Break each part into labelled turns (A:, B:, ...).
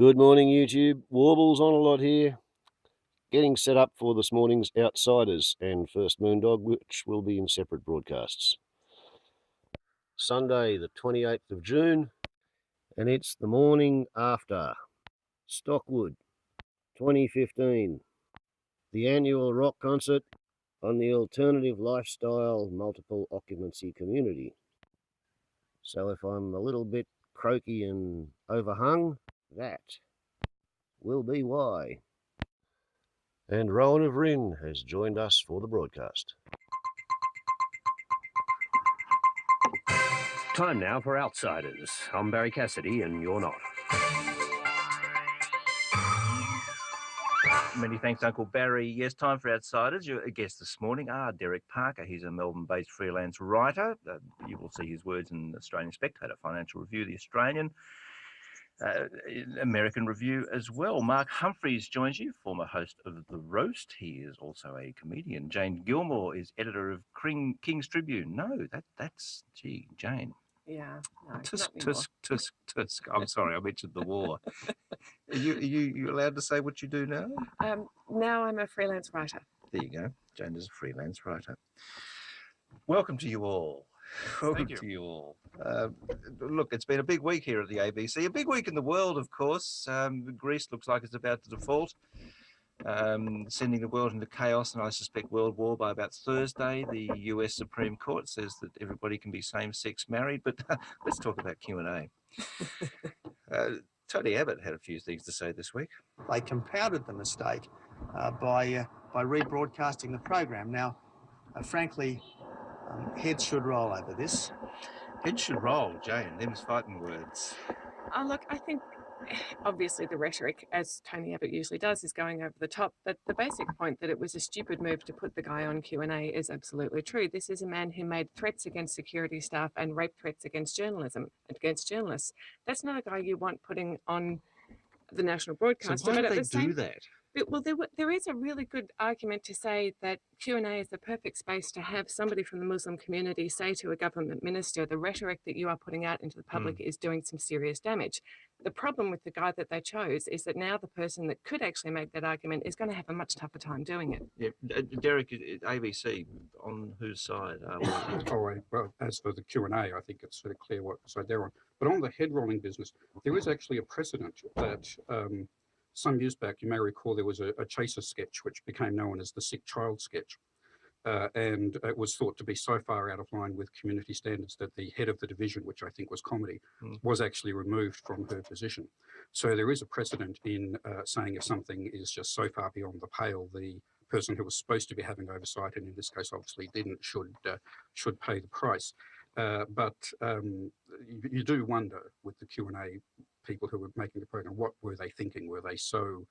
A: Good morning, YouTube. Warbles on a lot here. Getting set up for this morning's Outsiders and First Moondog, which will be in separate broadcasts. Sunday, the 28th of June, and it's the morning after Stockwood 2015, the annual rock concert on the alternative lifestyle multiple occupancy community. So if I'm a little bit croaky and overhung, that will be why. And Rowan of Rin has joined us for the broadcast.
B: Time now for Outsiders. I'm Barry Cassidy, and you're not.
C: Many thanks, Uncle Barry. Yes, time for Outsiders. Your guest this morning, Derek Parker. He's a Melbourne-based freelance writer. You will see his words in the Australian Spectator, Financial Review, The Australian, American Review as well. Mark Humphreys joins you, former host of The Roast. He is also a comedian. Jane Gilmore is editor of King's Tribune. No, that's Jane.
D: Yeah, no,
C: Tusk. I'm sorry, I mentioned the war. Are you allowed to say what you do now?
D: Now I'm a freelance writer.
C: There you go. Jane is a freelance writer. Welcome to you all. Welcome to you all. Look, it's been a big week here at the ABC. A big week in the world, of course. Greece looks like it's about to default, sending the world into chaos and I suspect world war by about Thursday. The US Supreme Court says that everybody can be same-sex married, but let's talk about Q&A. Tony Abbott had a few things to say this week.
E: They compounded the mistake by rebroadcasting the program. Now, frankly, heads should roll over this.
C: Heads should roll, Jane. Them's fighting words.
D: Oh, look, I think obviously the rhetoric, as Tony Abbott usually does, is going over the top. But the basic point that it was a stupid move to put the guy on Q&A is absolutely true. This is a man who made threats against security staff and rape threats against journalists. That's not a guy you want putting on the national broadcaster.
C: So why did they do that?
D: Well, there is a really good argument to say that Q&A is the perfect space to have somebody from the Muslim community say to a government minister, the rhetoric that you are putting out into the public is doing some serious damage. The problem with the guy that they chose is that now the person that could actually make that argument is going to have a much tougher time doing it.
C: Yeah, Derek, ABC, on whose side are we?
F: Well, as for the Q&A, I think it's sort of clear what side they're on. But on the head-rolling business, there is actually a precedent that some years back, you may recall, there was a Chaser sketch which became known as the Sick Child sketch. And it was thought to be so far out of line with community standards that the head of the division, which I think was comedy, was actually removed from her position. So there is a precedent in saying if something is just so far beyond the pale, the person who was supposed to be having oversight, and in this case obviously didn't, should pay the price. But you do wonder with the Q&A people who were making the program, what were they thinking? Were they so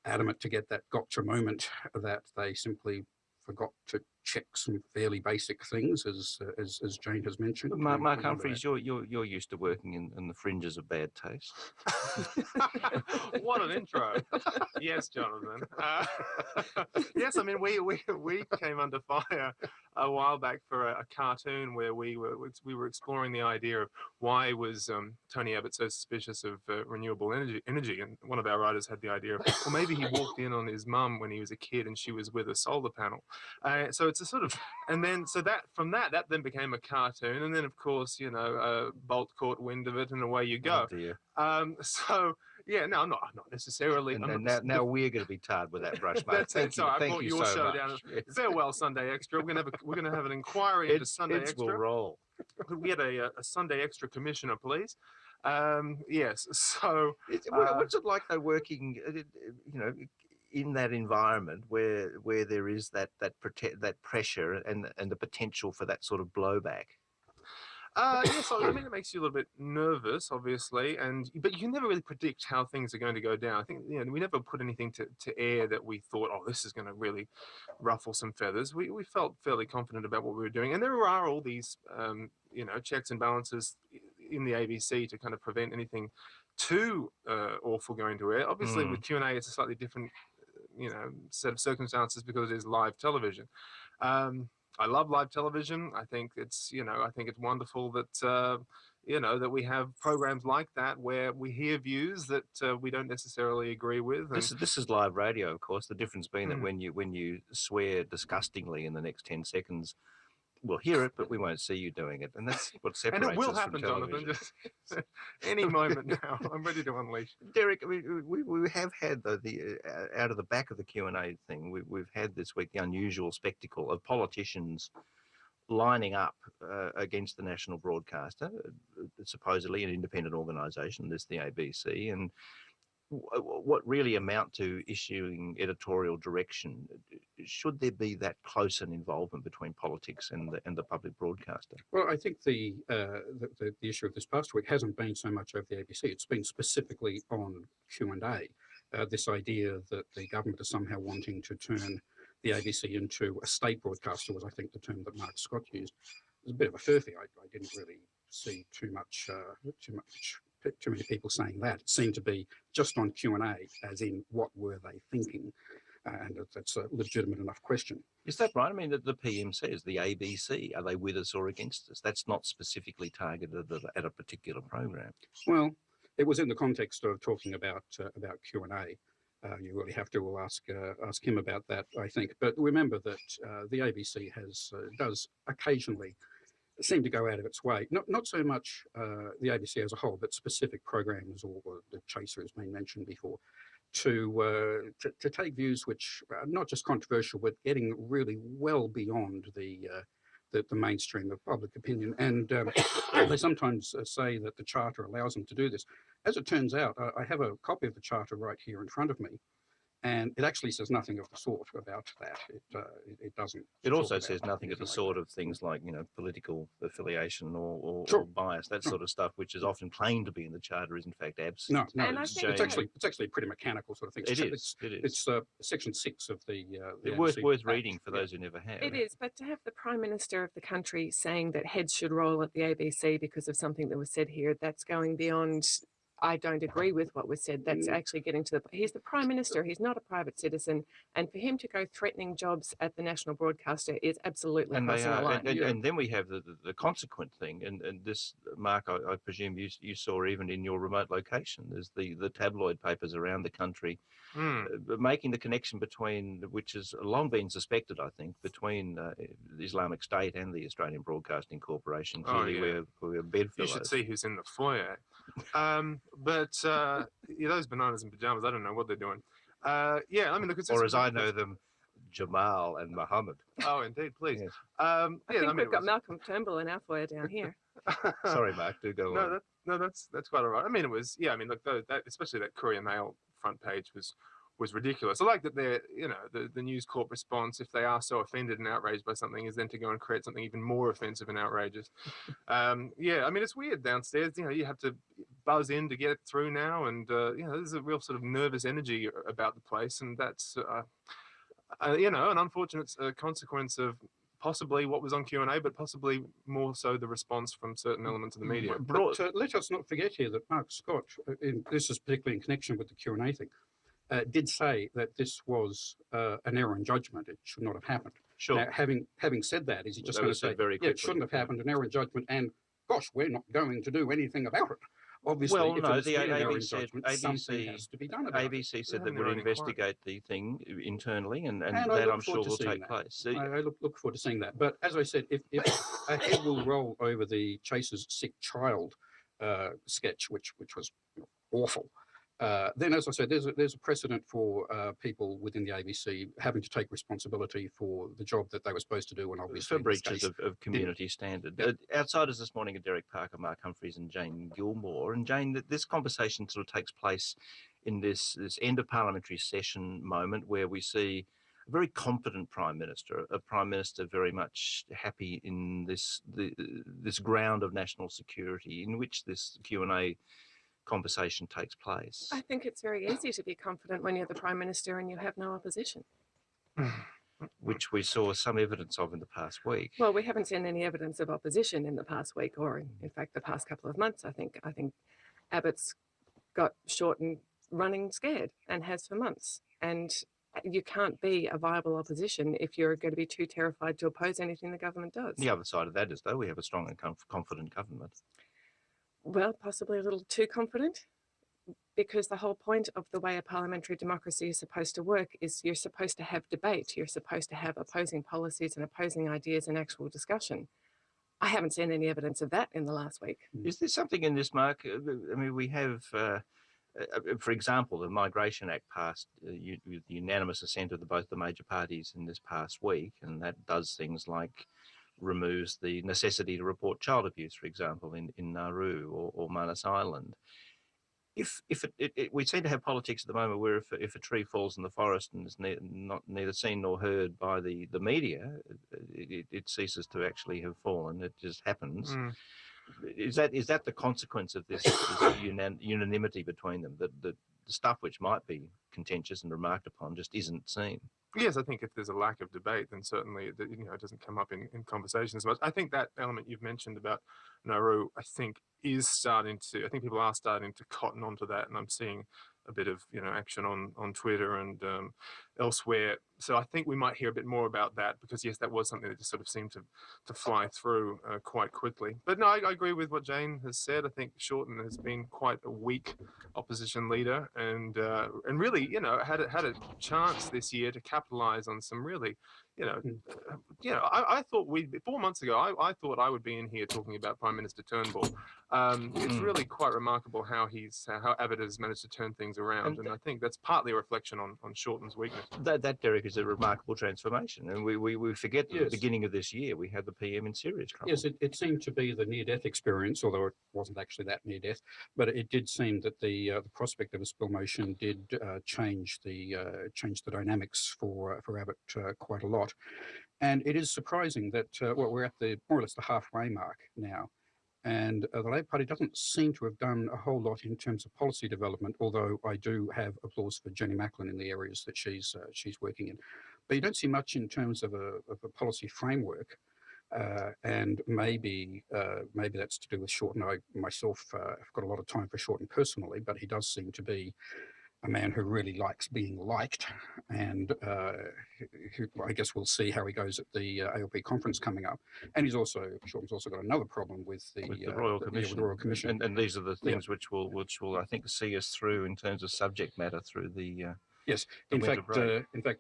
F: adamant to get that gotcha moment that they simply forgot to check some fairly basic things, as Jane has mentioned?
C: Mark Humphreys, you're used to working in the fringes of bad taste.
G: What an intro! Yes, Jonathan. Yes, I mean we came under fire a while back for a cartoon where we were exploring the idea of why was Tony Abbott so suspicious of renewable energy, and one of our writers had the idea of, well, maybe he walked in on his mum when he was a kid and she was with a solar panel. So it's a sort of, and then so that from that then became a cartoon, and then of course Bolt caught wind of it and away you go.
C: Oh dear.
G: So yeah, no, not necessarily.
C: Now we're going to be tarred with that brush, mate.
G: That's it. So I brought your show
C: much.
G: down. Farewell, Sunday Extra. We're gonna have an inquiry into Sunday Extra.
C: Will roll.
G: We had a Sunday Extra commissioner, please. Yes. So
C: what's it like though, working, in that environment where there is that pressure and the potential for that sort of blowback?
G: Yes, I mean, it makes you a little bit nervous, obviously, but you can never really predict how things are going to go down. I think we never put anything to air that we thought, oh, this is going to really ruffle some feathers. We felt fairly confident about what we were doing, and there are all these checks and balances in the ABC to kind of prevent anything too awful going to air. Obviously, with Q&A, it's a slightly different set of circumstances because it is live television. I love live television. I think it's, I think it's wonderful that, that we have programs like that where we hear views that we don't necessarily agree with. And
C: This is live radio, of course. The difference being that
G: Mm.
C: when you swear disgustingly in the next 10 seconds, we'll hear it, but we won't see you doing it, and that's what separates
G: and it will
C: us
G: happen,
C: from television.
G: Jonathan. Just any moment now. I'm ready to unleash.
C: Derek, we have had the out of the back of the Q&A thing, we've had this week the unusual spectacle of politicians lining up against the national broadcaster, supposedly an independent organisation, this the ABC, and what really amount to issuing editorial direction. Should there be that close an involvement between politics and the public broadcaster?
F: Well, I think the issue of this past week hasn't been so much over the ABC. It's been specifically on Q&A. This idea that the government is somehow wanting to turn the ABC into a state broadcaster was, I think, the term that Mark Scott used. It was a bit of a furphy. I didn't really see too many people saying that. It seemed to be just on Q&A, as in what were they thinking, and that's a legitimate enough question.
C: Is that right? I mean, the PM says the ABC, are they with us or against us? That's not specifically targeted at a particular program.
F: Well, it was in the context of talking about Q&A. You really have to ask him about that, I think. But remember that the ABC does occasionally seem to go out of its way, not so much the ABC as a whole, but specific programs, or the Chaser has been mentioned before, to take views which are not just controversial, but getting really well beyond the mainstream of public opinion. And they sometimes say that the Charter allows them to do this. As it turns out, I have a copy of the Charter right here in front of me, and it actually says nothing of the sort about that. It doesn't.
C: It also says nothing of the sort of things like, political affiliation or bias, that sort of stuff, which is often claimed to be in the Charter, is in fact absent.
F: No,
D: And
F: it's actually a pretty mechanical sort of thing.
C: It is.
F: It's Section 6 of the
C: worth
F: Act.
C: reading for those who never have.
D: It is, but to have the Prime Minister of the country saying that heads should roll at the ABC because of something that was said here, that's going beyond, I don't agree with what was said. That's actually getting to he's the Prime Minister, he's not a private citizen. And for him to go threatening jobs at the national broadcaster is absolutely crossing the line.
C: And then we have the consequent thing. And this, Mark, I presume you saw even in your remote location, there's the tabloid papers around the country making the connection between, which has long been suspected, I think, between the Islamic State and the Australian Broadcasting Corporation. Clearly, we're bedfellows.
G: You should see who's in the foyer. But those bananas in pajamas, I don't know what they're doing. I mean, look,
C: or as I know them, Jamal and Muhammad.
G: Oh, indeed, please.
C: Yes.
D: I think we've got Malcolm Turnbull in our foyer down here.
C: Sorry, Mark, do go on.
G: That's quite all right. I mean, it was, look, that especially that Courier Mail front page was ridiculous. I like that they're, the News Corp response, if they are so offended and outraged by something, is then to go and create something even more offensive and outrageous. I mean, it's weird downstairs. You have to buzz in to get it through now, and there's a real sort of nervous energy about the place, and that's, an unfortunate consequence of possibly what was on Q&A, but possibly more so the response from certain elements of the media.
F: But let us not forget here that Mark Scott, this is particularly in connection with the Q&A thing, did say that this was an error in judgment. It should not have happened.
C: Sure.
F: Now, having said that, is he just going to say, it shouldn't have happened, an error in judgment, and gosh, we're not going to do anything about it? Obviously,
C: well,
F: if
C: no,
F: it's
C: the
F: an error in
C: ABC,
F: judgment, something has to be done about it.
C: ABC said they would investigate the thing internally, and that I'm sure will take place.
F: I look forward to seeing that. But as I said, if a head will roll over the Chaser's sick child sketch, which was awful, then, as I said, there's a precedent for people within the ABC having to take responsibility for the job that they were supposed to do, and obviously
C: for breaches of community standard.
F: Yeah.
C: Outsiders this morning are Derek Parker, Mark Humphreys, and Jane Gilmore. And Jane, this conversation sort of takes place in this end of parliamentary session moment where we see a very confident Prime Minister, a Prime Minister very much happy in this ground of national security in which this Q&A conversation takes place.
D: I think it's very easy to be confident when you're the Prime Minister and you have no opposition.
C: Which we saw some evidence of in the past week.
D: Well, we haven't seen any evidence of opposition in the past week, or in fact the past couple of months. I think Abbott's got short and running scared, and has for months. And You can't be a viable opposition if you're going to be too terrified to oppose anything the government does.
C: The other side of that is, though, we have a strong and confident government.
D: Well, possibly a little too confident, because the whole point of the way a parliamentary democracy is supposed to work is you're supposed to have debate. You're supposed to have opposing policies and opposing ideas and actual discussion. I haven't seen any evidence of that in the last week.
C: Is there something in this, Mark? I mean, we have, for example, the Migration Act passed with the unanimous assent of both the major parties in this past week, and that does things like removes the necessity to report child abuse, for example, in Nauru or Manus Island. We seem to have politics at the moment where if a tree falls in the forest and is neither seen nor heard by the media, it ceases to actually have fallen. It just happens. Is that the consequence of this unanimity between them? That the stuff which might be contentious and remarked upon just isn't seen.
G: Yes, I think if there's a lack of debate, then certainly it doesn't come up in conversation as much. I think that element you've mentioned about Nauru, I think people are starting to cotton onto that, and I'm seeing a bit of action on Twitter and elsewhere. So I think we might hear a bit more about that, because yes, that was something that just sort of seemed to fly through quite quickly. But no, I agree with what Jane has said. I think Shorten has been quite a weak opposition leader, and really had a chance this year to capitalise on some really I thought 4 months ago, I thought I would be in here talking about Prime Minister Turnbull. It's really quite remarkable how Abbott has managed to turn things around, and I think that's partly a reflection on Shorten's weakness.
C: That, Derek, is a remarkable transformation, and we forget that at the beginning of this year we had the PM in serious trouble.
F: Yes, it seemed to be the near-death experience, although it wasn't actually that near-death, but it did seem that the prospect of a spill motion did change the dynamics for Abbott quite a lot. And it is surprising that we're at more or less the halfway mark now, and the Labor Party doesn't seem to have done a whole lot in terms of policy development, although I do have applause for Jenny Macklin in the areas that she's working in. But you don't see much in terms of a policy framework, and maybe that's to do with Shorten. I myself have got a lot of time for Shorten personally, but he does seem to be a man who really likes being liked, and I guess we'll see how he goes at the ALP conference coming up. And Shorten's also got another problem with the
C: Royal Commission.
F: with the Royal Commission.
C: And these are the things which will I think see us through in terms of subject matter through the
F: yes. In fact,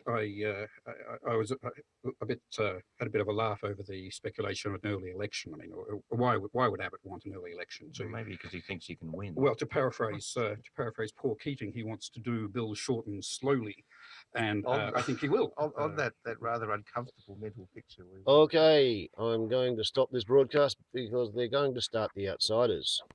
F: I was a bit had a bit of a laugh over the speculation of an early election. I mean, why would Abbott want an early election?
C: Maybe because he thinks he can win.
F: Well, to paraphrase Paul Keating, he wants to do Bill Shorten slowly, and I think he will.
C: On that rather uncomfortable mental picture.
A: Okay, I'm going to stop this broadcast because they're going to start The Outsiders.